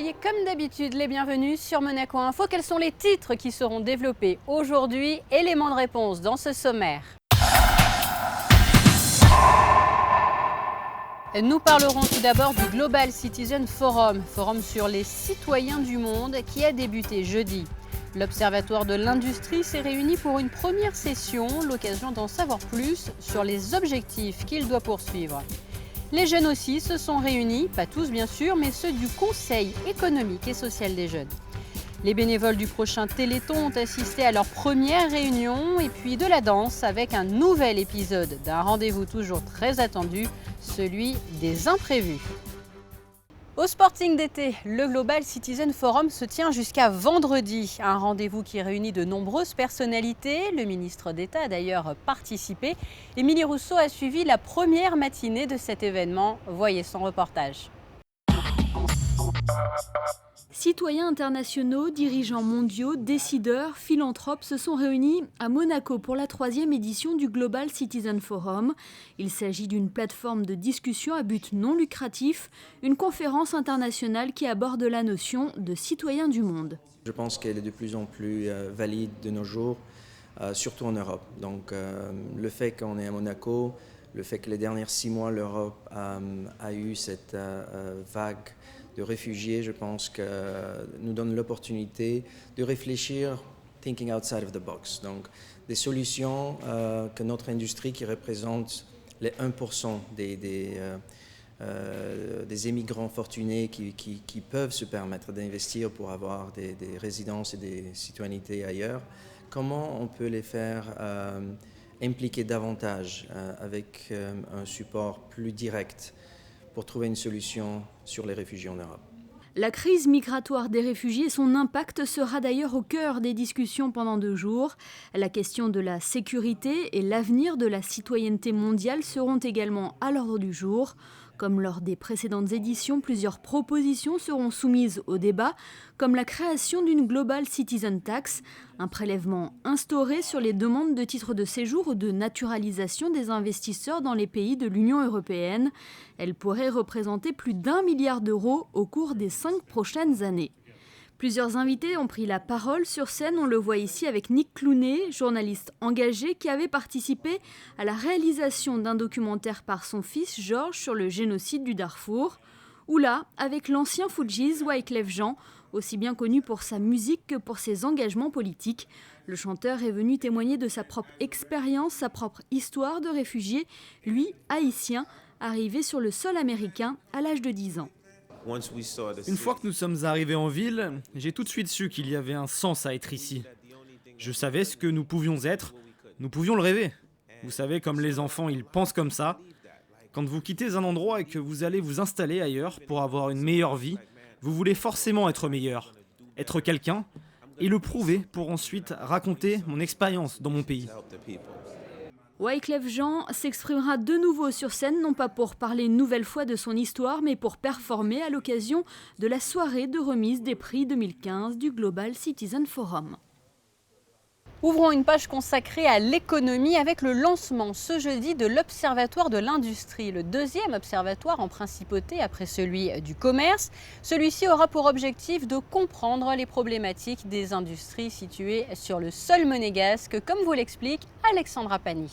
Soyez comme d'habitude les bienvenus sur Monaco Info. Quels sont les titres qui seront développés aujourd'hui? Éléments de réponse dans ce sommaire. Nous parlerons tout d'abord du Global Citizen Forum, forum sur les citoyens du monde qui a débuté jeudi. L'Observatoire de l'industrie s'est réuni pour une première session, l'occasion d'en savoir plus sur les objectifs qu'il doit poursuivre. Les jeunes aussi se sont réunis, pas tous bien sûr, mais ceux du Conseil économique et social des jeunes. Les bénévoles du prochain Téléthon ont assisté à leur première réunion et puis de la danse avec un nouvel épisode d'un rendez-vous toujours très attendu, celui des imprévus. Au Sporting d'été, le Global Citizen Forum se tient jusqu'à vendredi. Un rendez-vous qui réunit de nombreuses personnalités. Le ministre d'État a d'ailleurs participé. Émilie Rousseau a suivi la première matinée de cet événement. Voyez son reportage. Citoyens internationaux, dirigeants mondiaux, décideurs, philanthropes se sont réunis à Monaco pour la 3e édition du Global Citizen Forum. Il s'agit d'une plateforme de discussion à but non lucratif, une conférence internationale qui aborde la notion de citoyen du monde. Je pense qu'elle est de plus en plus valide de nos jours, surtout en Europe. Donc le fait qu'on est à Monaco, le fait que les derniers 6 mois, l'Europe a eu cette vague de réfugiés, je pense que nous donne l'opportunité de réfléchir, thinking outside of the box. Donc, des solutions que notre industrie, qui représente les 1% des émigrants fortunés qui peuvent se permettre d'investir pour avoir des résidences et des citoyennetés ailleurs, comment on peut les faire impliquer davantage avec un support plus direct pour trouver une solution sur les réfugiés en Europe. La crise migratoire des réfugiés et son impact sera d'ailleurs au cœur des discussions pendant 2 jours. La question de la sécurité et l'avenir de la citoyenneté mondiale seront également à l'ordre du jour. Comme lors des précédentes éditions, plusieurs propositions seront soumises au débat, comme la création d'une Global Citizen Tax, un prélèvement instauré sur les demandes de titres de séjour ou de naturalisation des investisseurs dans les pays de l'Union européenne. Elle pourrait représenter plus d'1 milliard d'euros au cours des 5 prochaines années. Plusieurs invités ont pris la parole sur scène. On le voit ici avec Nick Clooney, journaliste engagé qui avait participé à la réalisation d'un documentaire par son fils Georges sur le génocide du Darfour. Ou là, avec l'ancien Fujis Wyclef Jean, aussi bien connu pour sa musique que pour ses engagements politiques. Le chanteur est venu témoigner de sa propre expérience, sa propre histoire de réfugié, lui, haïtien, arrivé sur le sol américain à l'âge de 10 ans. Une fois que nous sommes arrivés en ville, j'ai tout de suite su qu'il y avait un sens à être ici. Je savais ce que nous pouvions être, nous pouvions le rêver. Vous savez, comme les enfants, ils pensent comme ça. Quand vous quittez un endroit et que vous allez vous installer ailleurs pour avoir une meilleure vie, vous voulez forcément être meilleur, être quelqu'un, et le prouver pour ensuite raconter mon expérience dans mon pays. Wyclef Jean s'exprimera de nouveau sur scène, non pas pour parler une nouvelle fois de son histoire, mais pour performer à l'occasion de la soirée de remise des prix 2015 du Global Citizen Forum. Ouvrons une page consacrée à l'économie avec le lancement ce jeudi de l'Observatoire de l'industrie, le 2e observatoire en principauté après celui du commerce. Celui-ci aura pour objectif de comprendre les problématiques des industries situées sur le sol monégasque, comme vous l'explique Alexandra Pani.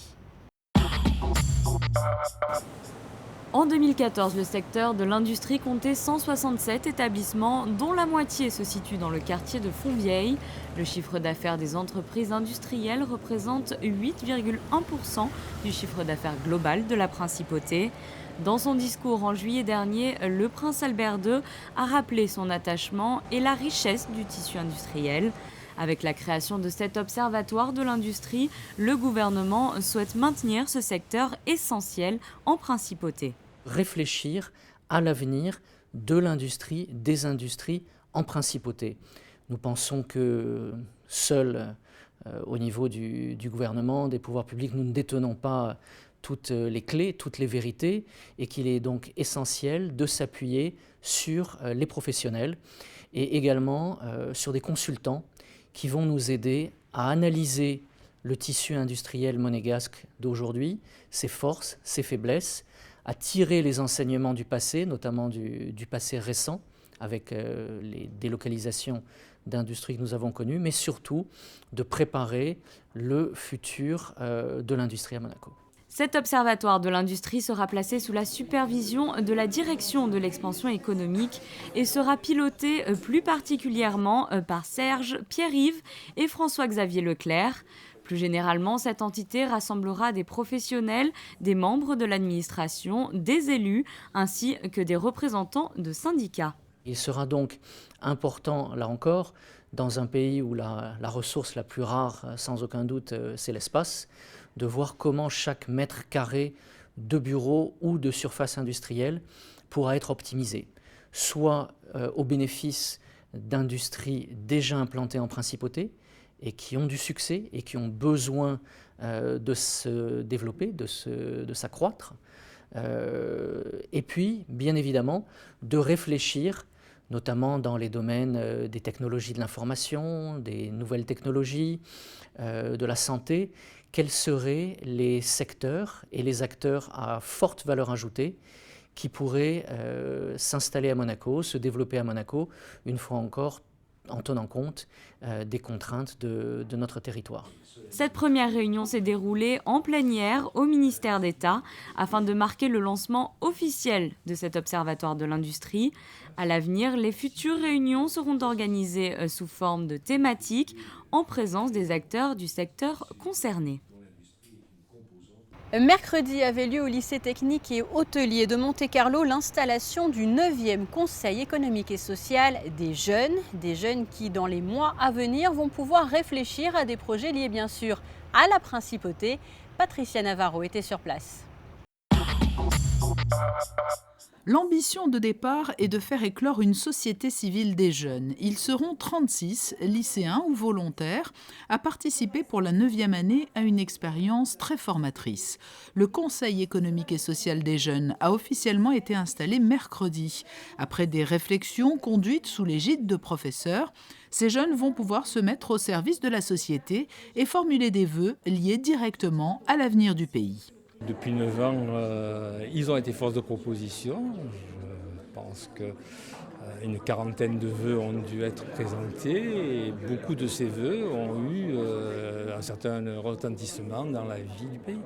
En 2014, le secteur de l'industrie comptait 167 établissements, dont la moitié se situe dans le quartier de Fontvieille. Le chiffre d'affaires des entreprises industrielles représente 8,1% du chiffre d'affaires global de la principauté. Dans son discours en juillet dernier, le prince Albert II a rappelé son attachement et la richesse du tissu industriel. Avec la création de cet observatoire de l'industrie, le gouvernement souhaite maintenir ce secteur essentiel en principauté. Réfléchir à l'avenir de l'industrie, des industries en principauté. Nous pensons que seuls, au niveau du gouvernement, des pouvoirs publics, nous ne détenons pas toutes les clés, toutes les vérités, et qu'il est donc essentiel de s'appuyer sur les professionnels et également sur des consultants qui vont nous aider à analyser le tissu industriel monégasque d'aujourd'hui, ses forces, ses faiblesses, à tirer les enseignements du passé, notamment du passé récent, avec les délocalisations d'industries que nous avons connues, mais surtout de préparer le futur de l'industrie à Monaco. Cet observatoire de l'industrie sera placé sous la supervision de la direction de l'expansion économique et sera piloté plus particulièrement par Serge, Pierre-Yves et François-Xavier Leclerc. Plus généralement, cette entité rassemblera des professionnels, des membres de l'administration, des élus, ainsi que des représentants de syndicats. Il sera donc important, là encore, dans un pays où la ressource la plus rare, sans aucun doute, c'est l'espace, de voir comment chaque mètre carré de bureau ou de surface industrielle pourra être optimisé, soit au bénéfice d'industries déjà implantées en principauté et qui ont du succès et qui ont besoin de se développer, de s'accroître, et puis, bien évidemment, de réfléchir notamment dans les domaines des technologies de l'information, des nouvelles technologies, de la santé, quels seraient les secteurs et les acteurs à forte valeur ajoutée qui pourraient s'installer à Monaco, se développer à Monaco, une fois encore en tenant compte des contraintes de notre territoire. Cette première réunion s'est déroulée en plénière au ministère d'État afin de marquer le lancement officiel de cet observatoire de l'industrie. À l'avenir, les futures réunions seront organisées sous forme de thématiques en présence des acteurs du secteur concerné. Mercredi avait lieu au lycée technique et hôtelier de Monte-Carlo l'installation du 9e Conseil économique et social des jeunes qui dans les mois à venir vont pouvoir réfléchir à des projets liés bien sûr à la principauté. Patricia Navarro était sur place. L'ambition de départ est de faire éclore une société civile des jeunes. Ils seront 36, lycéens ou volontaires, à participer pour la 9e année à une expérience très formatrice. Le Conseil économique et social des jeunes a officiellement été installé mercredi. Après des réflexions conduites sous l'égide de professeurs, ces jeunes vont pouvoir se mettre au service de la société et formuler des vœux liés directement à l'avenir du pays. Depuis 9 ans, ils ont été force de proposition. Je pense qu'une quarantaine de vœux ont dû être présentés et beaucoup de ces vœux ont eu un certain retentissement dans la vie du pays.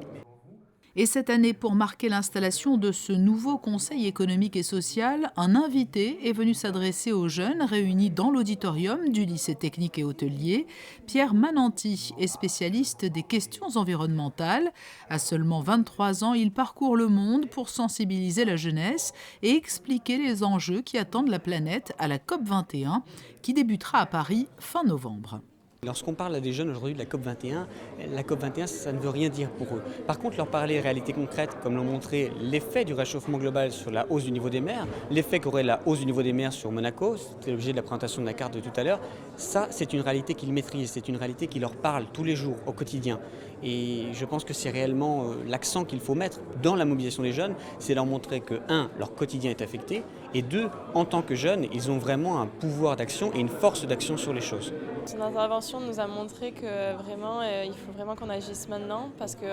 Et cette année, pour marquer l'installation de ce nouveau Conseil économique et social, un invité est venu s'adresser aux jeunes réunis dans l'auditorium du lycée technique et hôtelier. Pierre Mananti est spécialiste des questions environnementales. À seulement 23 ans, il parcourt le monde pour sensibiliser la jeunesse et expliquer les enjeux qui attendent la planète à la COP21 qui débutera à Paris fin novembre. Lorsqu'on parle à des jeunes aujourd'hui de la COP21, ça ne veut rien dire pour eux. Par contre, leur parler de réalités concrètes, comme l'ont montré l'effet du réchauffement global sur la hausse du niveau des mers, l'effet qu'aurait la hausse du niveau des mers sur Monaco, c'était l'objet de la présentation de la carte de tout à l'heure, ça c'est une réalité qu'ils maîtrisent, c'est une réalité qui leur parle tous les jours, au quotidien. Et je pense que c'est réellement l'accent qu'il faut mettre dans la mobilisation des jeunes, c'est leur montrer que, 1, leur quotidien est affecté, et 2, en tant que jeunes, ils ont vraiment un pouvoir d'action et une force d'action sur les choses. Son intervention nous a montré que vraiment, il faut vraiment qu'on agisse maintenant parce que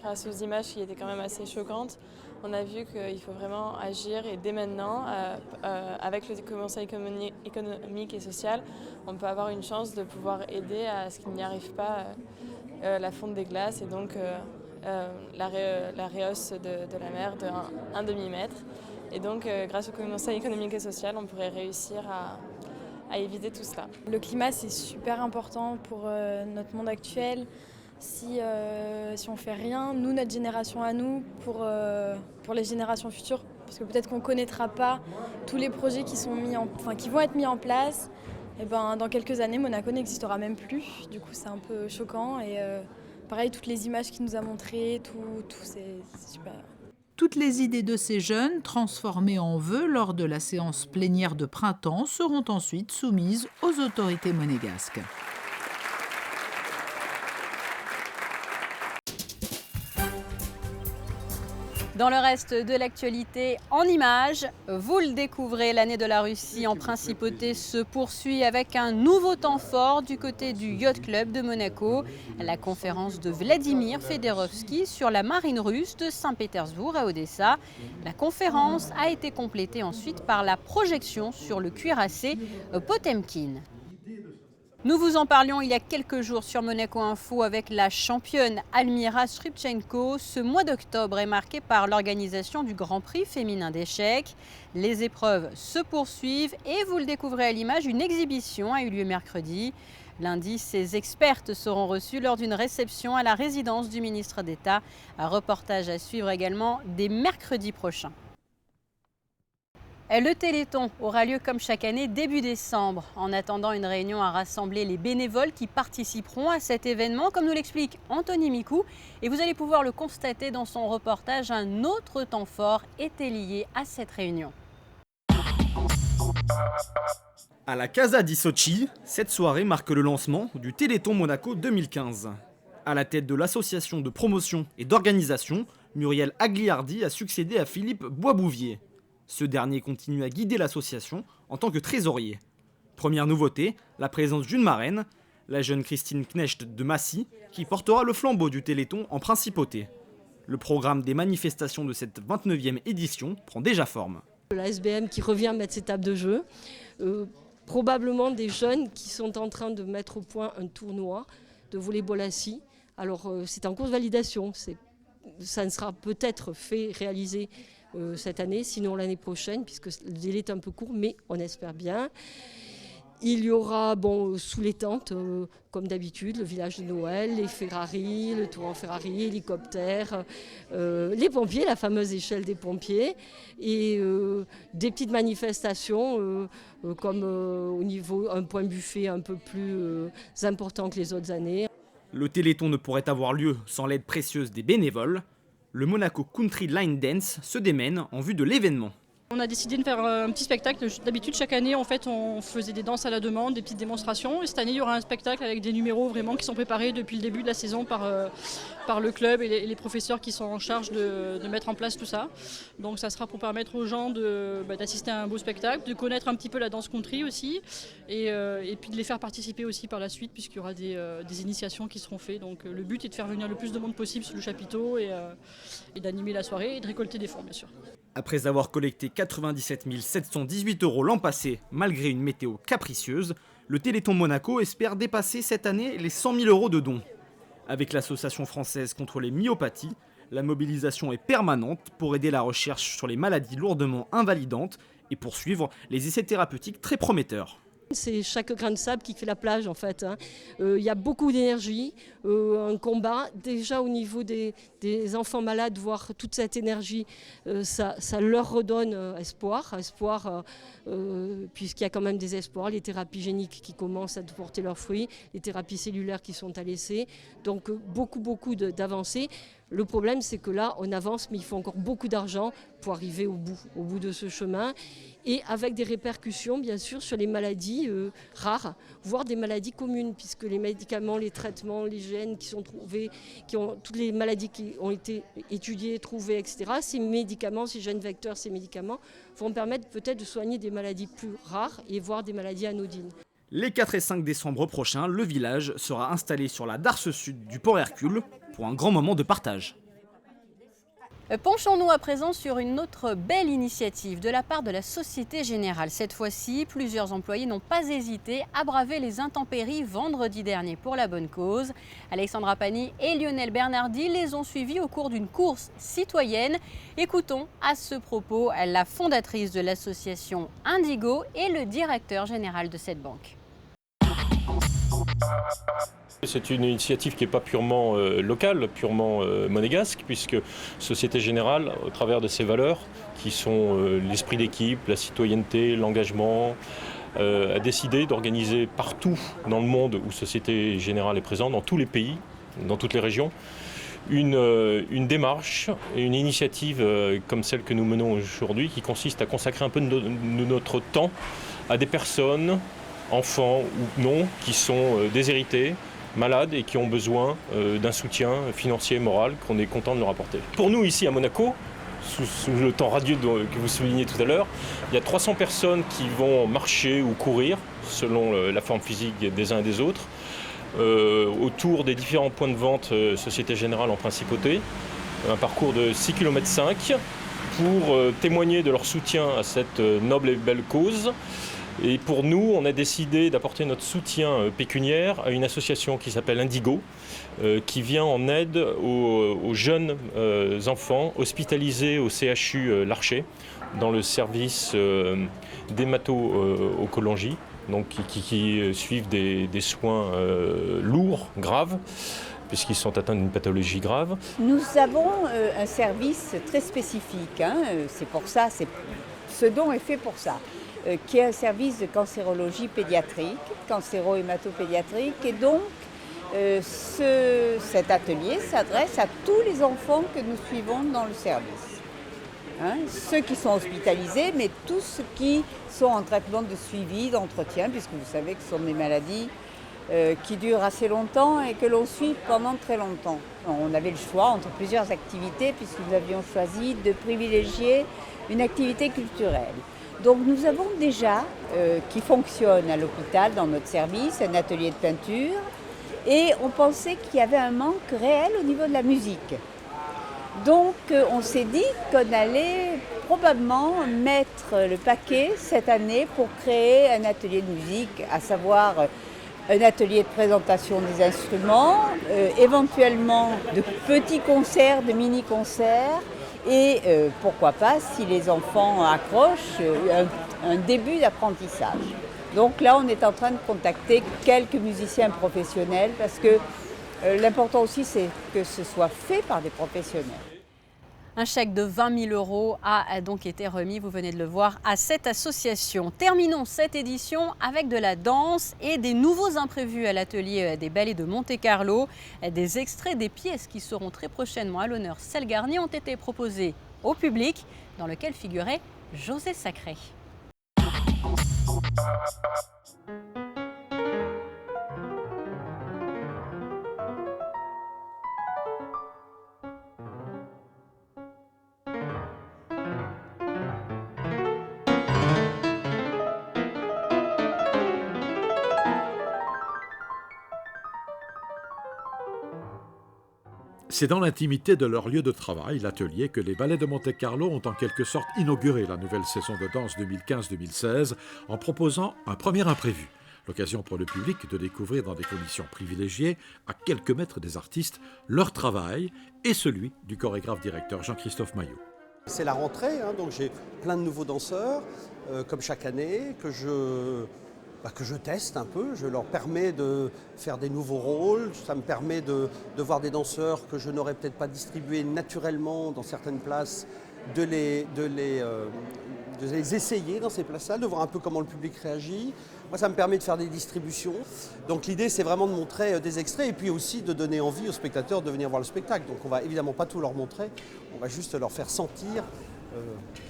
grâce aux images qui étaient quand même assez choquantes, on a vu qu'il faut vraiment agir et dès maintenant, avec le Conseil économique et social, on peut avoir une chance de pouvoir aider à ce qu'il n'y arrive pas la fonte des glaces et donc la rehausse de la mer de 1 demi-mètre. Et donc, grâce au Conseil économique et social, on pourrait réussir à éviter tout cela. Le climat, c'est super important pour notre monde actuel. Si on ne fait rien, nous, notre génération à nous, pour les générations futures, parce que peut-être qu'on ne connaîtra pas tous les projets qui vont être mis en place, et ben, dans quelques années, Monaco n'existera même plus. Du coup, c'est un peu choquant. Et pareil, toutes les images qu'il nous a montrées, tout c'est super. Toutes les idées de ces jeunes, transformées en vœux lors de la séance plénière de printemps, seront ensuite soumises aux autorités monégasques. Dans le reste de l'actualité en images, vous le découvrez, l'année de la Russie en principauté se poursuit avec un nouveau temps fort du côté du Yacht Club de Monaco. La conférence de Vladimir Fedorovski sur la marine russe de Saint-Pétersbourg à Odessa. La conférence a été complétée ensuite par la projection sur le cuirassé Potemkin. Nous vous en parlions il y a quelques jours sur Monaco Info avec la championne Almira Srybchenko. Ce mois d'octobre est marqué par l'organisation du Grand Prix féminin d'échecs. Les épreuves se poursuivent et vous le découvrez à l'image, une exhibition a eu lieu mercredi. Lundi, ces expertes seront reçues lors d'une réception à la résidence du ministre d'État. Un reportage à suivre également dès mercredi prochain. Le Téléthon aura lieu comme chaque année début décembre. En attendant, une réunion a rassemblé les bénévoles qui participeront à cet événement, comme nous l'explique Anthony Micou. Et vous allez pouvoir le constater dans son reportage, un autre temps fort était lié à cette réunion. À la Casa di Sochi, cette soirée marque le lancement du Téléthon Monaco 2015. À la tête de l'association de promotion et d'organisation, Muriel Agliardi a succédé à Philippe Boisbouvier. Ce dernier continue à guider l'association en tant que trésorier. Première nouveauté, la présence d'une marraine, la jeune Christine Knecht de Massy, qui portera le flambeau du Téléthon en principauté. Le programme des manifestations de cette 29e édition prend déjà forme. La SBM qui revient mettre ses tables de jeu, probablement des jeunes qui sont en train de mettre au point un tournoi de volley-ball assis. Alors c'est en cours de validation, ça ne sera peut-être réalisé cette année, sinon l'année prochaine, puisque le délai est un peu court, mais on espère bien. Il y aura, sous les tentes, comme d'habitude, le village de Noël, les Ferrari, le tour en Ferrari, hélicoptère, les pompiers, la fameuse échelle des pompiers, et des petites manifestations, comme au niveau un point buffet un peu plus important que les autres années. Le Téléthon ne pourrait avoir lieu sans l'aide précieuse des bénévoles. Le Monaco Country Line Dance se démène en vue de l'événement. On a décidé de faire un petit spectacle. D'habitude, chaque année, en fait, on faisait des danses à la demande, des petites démonstrations. Et cette année, il y aura un spectacle avec des numéros vraiment qui sont préparés depuis le début de la saison par le club et les professeurs qui sont en charge de mettre en place tout ça. Donc ça sera pour permettre aux gens d'assister à un beau spectacle, de connaître un petit peu la danse country aussi, et puis de les faire participer aussi par la suite, puisqu'il y aura des initiations qui seront faites. Donc le but est de faire venir le plus de monde possible sur le chapiteau et d'animer la soirée et de récolter des fonds, bien sûr. Après avoir collecté 97 718 € l'an passé, malgré une météo capricieuse, le Téléthon Monaco espère dépasser cette année les 100 000 € de dons. Avec l'Association française contre les myopathies, la mobilisation est permanente pour aider la recherche sur les maladies lourdement invalidantes et poursuivre les essais thérapeutiques très prometteurs. C'est chaque grain de sable qui fait la plage en fait. Y a beaucoup d'énergie, un combat. Déjà au niveau des enfants malades, voir toute cette énergie, ça leur redonne espoir puisqu'il y a quand même des espoirs. Les thérapies géniques qui commencent à porter leurs fruits, les thérapies cellulaires qui sont à l'essai. Donc beaucoup d'avancées. Le problème, c'est que là, on avance, mais il faut encore beaucoup d'argent pour arriver au bout de ce chemin. Et avec des répercussions, bien sûr, sur les maladies rares, voire des maladies communes, puisque les médicaments, les traitements, les gènes qui sont trouvés, toutes les maladies qui ont été étudiées, trouvées, etc., ces médicaments, ces gènes vecteurs, ces médicaments vont permettre peut-être de soigner des maladies plus rares et voire des maladies anodines. Les 4 et 5 décembre prochains, le village sera installé sur la darse sud du port Hercule pour un grand moment de partage. Penchons-nous à présent sur une autre belle initiative de la part de la Société Générale. Cette fois-ci, plusieurs employés n'ont pas hésité à braver les intempéries vendredi dernier pour la bonne cause. Alexandra Pani et Lionel Bernardi les ont suivis au cours d'une course citoyenne. Écoutons à ce propos la fondatrice de l'association Indigo et le directeur général de cette banque. C'est une initiative qui n'est pas purement locale, purement monégasque, puisque Société Générale, au travers de ses valeurs, qui sont l'esprit d'équipe, la citoyenneté, l'engagement, a décidé d'organiser partout dans le monde où Société Générale est présente, dans tous les pays, dans toutes les régions, une démarche et une initiative comme celle que nous menons aujourd'hui, qui consiste à consacrer un peu de notre temps à des personnes, enfants ou non, qui sont déshérités, malades et qui ont besoin d'un soutien financier et moral qu'on est content de leur apporter. Pour nous ici à Monaco, sous le temps radieux que vous soulignez tout à l'heure. Il y a 300 personnes qui vont marcher ou courir, selon la forme physique des uns et des autres, autour des différents points de vente Société Générale en Principauté. Un parcours de 6,5 km pour témoigner de leur soutien à cette noble et belle cause. Et pour nous, on a décidé d'apporter notre soutien pécuniaire à une association qui s'appelle Indigo, qui vient en aide aux jeunes enfants hospitalisés au CHU Larcher, dans le service d'hémato-oncologie, donc qui suivent des soins lourds, graves, puisqu'ils sont atteints d'une pathologie grave. Nous avons un service très spécifique, c'est pour ça, ce don est fait pour ça. Qui est un service de cancérologie pédiatrique, cancéro-hématopédiatrique. Et donc, cet atelier s'adresse à tous les enfants que nous suivons dans le service. Ceux qui sont hospitalisés, mais tous ceux qui sont en traitement de suivi, d'entretien, puisque vous savez que ce sont des maladies qui durent assez longtemps et que l'on suit pendant très longtemps. On avait le choix entre plusieurs activités, puisque nous avions choisi de privilégier une activité culturelle. Donc nous avons déjà, qui fonctionne à l'hôpital dans notre service, un atelier de peinture et on pensait qu'il y avait un manque réel au niveau de la musique. Donc on s'est dit qu'on allait probablement mettre le paquet cette année pour créer un atelier de musique, à savoir un atelier de présentation des instruments, éventuellement de petits concerts, de mini-concerts. Et pourquoi pas, si les enfants accrochent, un début d'apprentissage. Donc là, on est en train de contacter quelques musiciens professionnels parce que l'important aussi, c'est que ce soit fait par des professionnels. Un chèque de 20 000 € a donc été remis, vous venez de le voir, à cette association. Terminons cette édition avec de la danse et des nouveaux imprévus à l'atelier des ballets de Monte-Carlo. Des extraits des pièces qui seront très prochainement à l'honneur Selle Garnier ont été proposés au public, dans lequel figurait José Sacré. C'est dans l'intimité de leur lieu de travail, l'atelier, que les ballets de Monte-Carlo ont en quelque sorte inauguré la nouvelle saison de danse 2015-2016 en proposant un premier imprévu. L'occasion pour le public de découvrir dans des conditions privilégiées, à quelques mètres des artistes, leur travail et celui du chorégraphe-directeur Jean-Christophe Maillot. C'est la rentrée, donc j'ai plein de nouveaux danseurs, comme chaque année, que je teste un peu. Je leur permets de faire des nouveaux rôles. Ça me permet de voir des danseurs que je n'aurais peut-être pas distribués naturellement dans certaines places, de les essayer dans ces places-là, de voir un peu comment le public réagit. Moi, ça me permet de faire des distributions. Donc l'idée, c'est vraiment de montrer des extraits et puis aussi de donner envie aux spectateurs de venir voir le spectacle. Donc on va évidemment pas tout leur montrer, on va juste leur faire sentir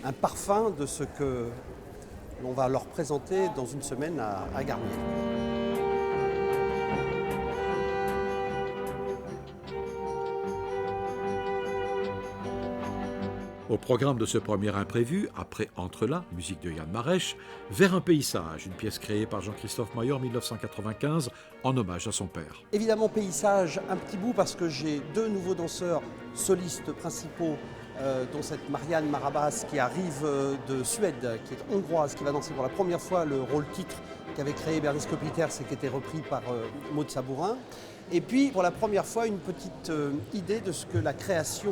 un parfum de ce que l'on va leur présenter dans une semaine à Garnier. Au programme de ce premier imprévu, après Entre-là, musique de Yann Marèche, Vers un paysage, une pièce créée par Jean-Christophe Maillot en 1995 en hommage à son père. Évidemment, paysage, un petit bout parce que j'ai deux nouveaux danseurs solistes principaux, dont cette Marianne Marabas qui arrive de Suède, qui est hongroise, qui va danser pour la première fois le rôle titre qu'avait créé Bernice Kopiters et qui était repris par Maud Sabourin. Et puis pour la première fois une petite idée de ce que la création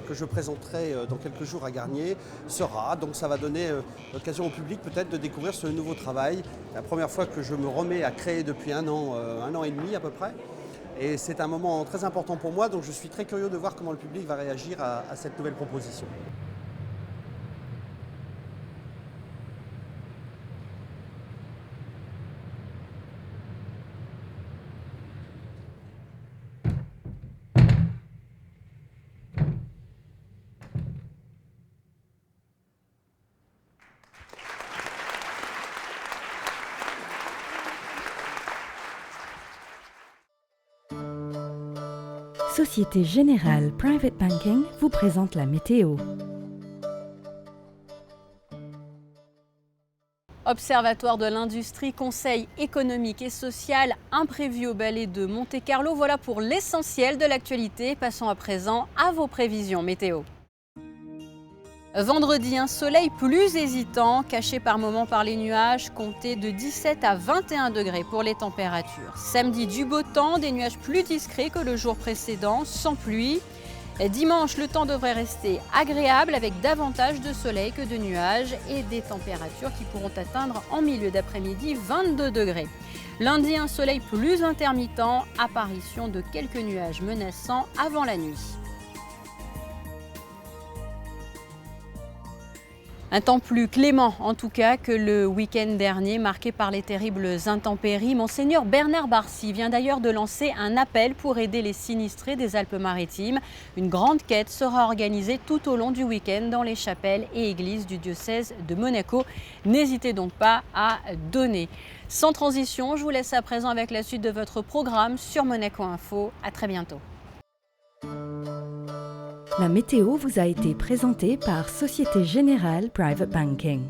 que je présenterai dans quelques jours à Garnier sera. Donc ça va donner l'occasion au public peut-être de découvrir ce nouveau travail. La première fois que je me remets à créer depuis un an et demi à peu près. Et c'est un moment très important pour moi, donc je suis très curieux de voir comment le public va réagir à cette nouvelle proposition. Société Générale Private Banking vous présente la météo. Observatoire de l'industrie, conseil économique et social, imprévu au ballet de Monte-Carlo. Voilà pour l'essentiel de l'actualité. Passons à présent à vos prévisions météo. Vendredi, un soleil plus hésitant, caché par moments par les nuages, compté de 17 à 21 degrés pour les températures. Samedi, du beau temps, des nuages plus discrets que le jour précédent, sans pluie. Dimanche, le temps devrait rester agréable avec davantage de soleil que de nuages et des températures qui pourront atteindre en milieu d'après-midi 22 degrés. Lundi, un soleil plus intermittent, apparition de quelques nuages menaçants avant la nuit. Un temps plus clément en tout cas que le week-end dernier, marqué par les terribles intempéries. Monseigneur Bernard Barcy vient d'ailleurs de lancer un appel pour aider les sinistrés des Alpes-Maritimes. Une grande quête sera organisée tout au long du week-end dans les chapelles et églises du diocèse de Monaco. N'hésitez donc pas à donner. Sans transition, je vous laisse à présent avec la suite de votre programme sur Monaco Info. À très bientôt. La météo vous a été présentée par Société Générale Private Banking.